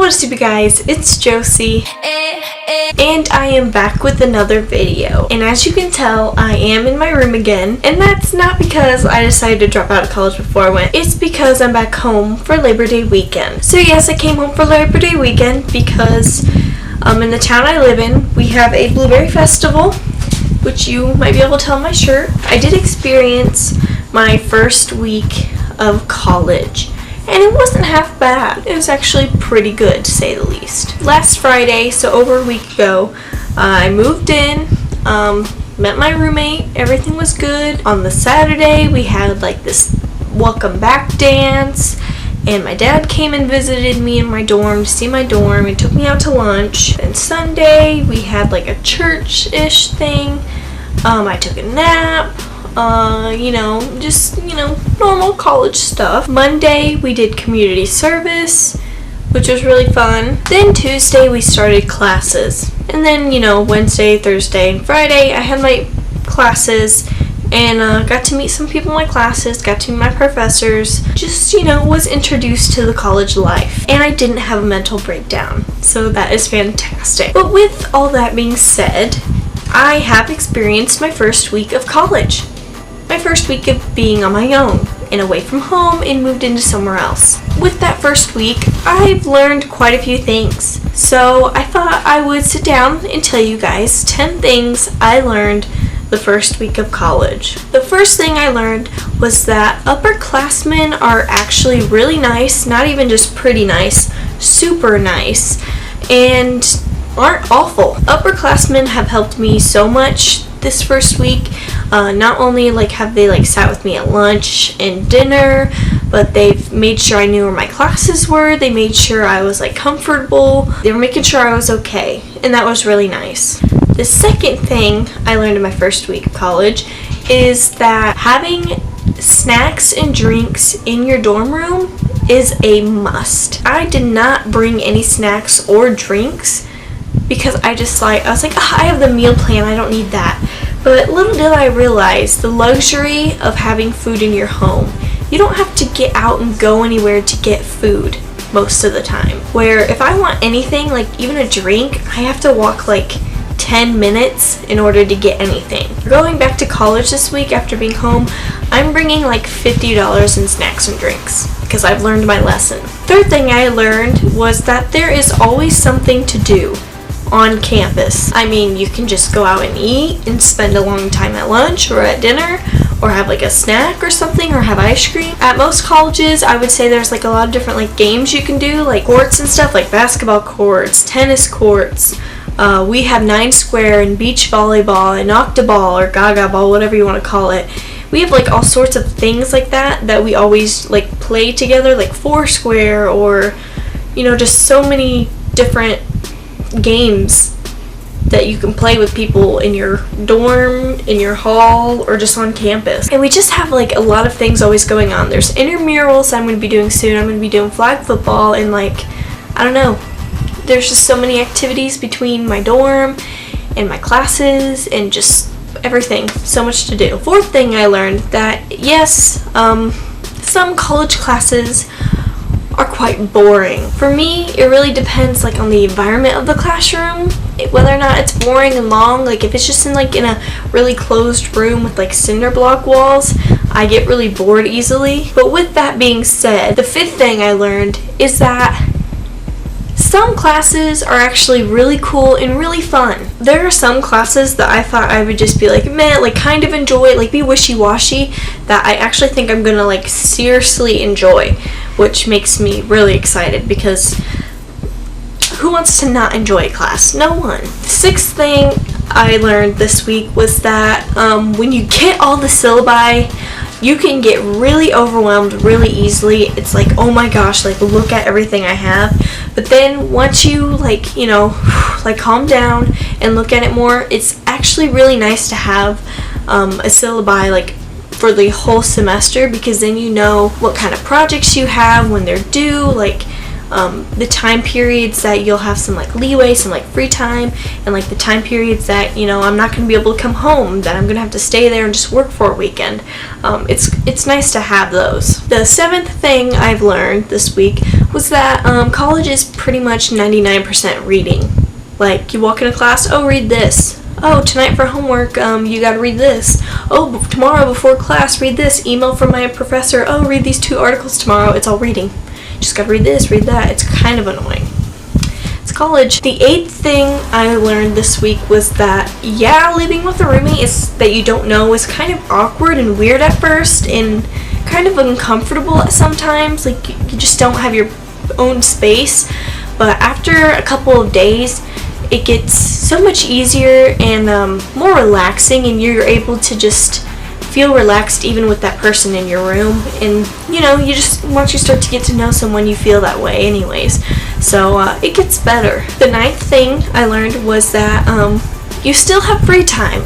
What is up, you guys? It's Josie, and I am back with another video. And as you can tell, I am in my room again, and that's not because I decided to drop out of college before I went. It's because I'm back home for Labor Day weekend. So yes, I came home for Labor Day weekend because in the town I live in, we have a blueberry festival, which you might be able to tell in my shirt. I did experience my first week of college, and it wasn't half bad. It was actually pretty good, to say the least. Last Friday, so over a week ago, I moved in, met my roommate, everything was good. On the Saturday, we had like this welcome back dance, and my dad came and visited me in my dorm to see my dorm and took me out to lunch. And Sunday, we had like a church-ish thing. I took a nap. Normal college stuff. Monday, we did community service, which was really fun. Then Tuesday, we started classes. And then, Wednesday, Thursday, and Friday, I had my classes and got to meet some people in my classes, got to meet my professors, just, was introduced to the college life. And I didn't have a mental breakdown, so that is fantastic. But with all that being said, I have experienced my first week of college. My first week of being on my own and away from home and moved into somewhere else. With that first week, I've learned quite a few things. So I thought I would sit down and tell you guys 10 things I learned the first week of college. The first thing I learned was that upperclassmen are actually really nice, not even just pretty nice, super nice, and aren't awful. Upperclassmen have helped me so much this first week. Not only have they sat with me at lunch and dinner, but they've made sure I knew where my classes were. They made sure I was comfortable. They were making sure I was okay, and that was really nice. The second thing I learned in my first week of college is that having snacks and drinks in your dorm room is a must. I did not bring any snacks or drinks because I was like, I have the meal plan, I don't need that. But little did I realize the luxury of having food in your home. You don't have to get out and go anywhere to get food most of the time. Where if I want anything, even a drink, I have to walk 10 minutes in order to get anything. Going back to college this week after being home, I'm bringing $50 in snacks and drinks because I've learned my lesson. Third thing I learned was that there is always something to do on campus. I mean, you can just go out and eat and spend a long time at lunch or at dinner, or have a snack or something, or have ice cream. At most colleges, I would say there's a lot of different games you can do, courts and stuff, basketball courts, tennis courts. We have 9 square and beach volleyball and octoball or gaga ball, whatever you want to call it. We have all sorts of things that we always play together, four square, or just so many different games that you can play with people in your dorm, in your hall, or just on campus. And we just have a lot of things always going on. There's intramurals I'm going to be doing soon. I'm going to be doing flag football, and I don't know, there's just so many activities between my dorm and my classes and just everything. So much to do. Fourth thing I learned that yes, some college classes are quite boring. For me, it really depends on the environment of the classroom, whether or not it's boring and long. If it's just in a really closed room with cinder block walls, I get really bored easily. But with that being said, the fifth thing I learned is that some classes are actually really cool and really fun. There are some classes that I thought I would just be meh, kind of enjoy, be wishy-washy, that I actually think I'm gonna seriously enjoy, which makes me really excited because who wants to not enjoy a class? No one. The sixth thing I learned this week was that when you get all the syllabi, you can get really overwhelmed really easily. It's oh my gosh, look at everything I have. But then once you calm down and look at it more, it's actually really nice to have a syllabi for the whole semester, because then you know what kind of projects you have, when they're due, the time periods that you'll have some like leeway, some like free time, and like the time periods that, you know, I'm not going to be able to come home, that I'm going to have to stay there and just work for a weekend. It's nice to have those. The 7th thing I've learned this week was that college is pretty much 99% reading. Like, you walk into class, oh, read this. Oh, tonight for homework, you gotta read this. Oh, tomorrow before class, read this. Email from my professor, oh, read these 2 articles tomorrow. It's all reading. Just gotta read this, read that. It's kind of annoying. It's college. The 8th thing I learned this week was that, yeah, living with a roommate that you don't know is kind of awkward and weird at first and kind of uncomfortable sometimes. Like, you just don't have your own space. But after a couple of days, it gets so much easier and more relaxing, and you're able to just feel relaxed even with that person in your room. And you know, once you start to get to know someone, you feel that way anyways. So it gets better. The 9th thing I learned was that you still have free time.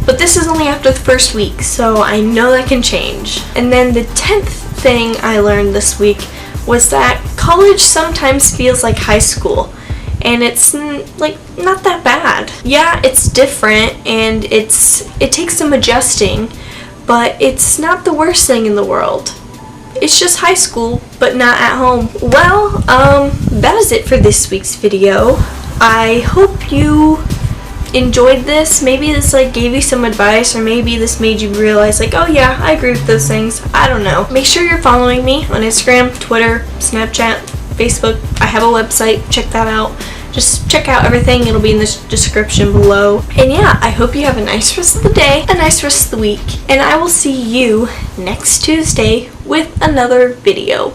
But this is only after the first week, so I know that can change. And then the 10th thing I learned this week was that college sometimes feels like high school. And it's like not that bad. Yeah, it's different and it takes some adjusting, but it's not the worst thing in the world. It's just high school, but not at home. Well, that is it for this week's video. I hope you enjoyed this. Maybe this like gave you some advice, or maybe this made you realize like, oh yeah, I agree with those things. I don't know. Make sure you're following me on Instagram, Twitter, Snapchat, Facebook. I have a website, check that out. Just check out everything, it'll be in the description below. And yeah, I hope you have a nice rest of the day, a nice rest of the week, and I will see you next Tuesday with another video.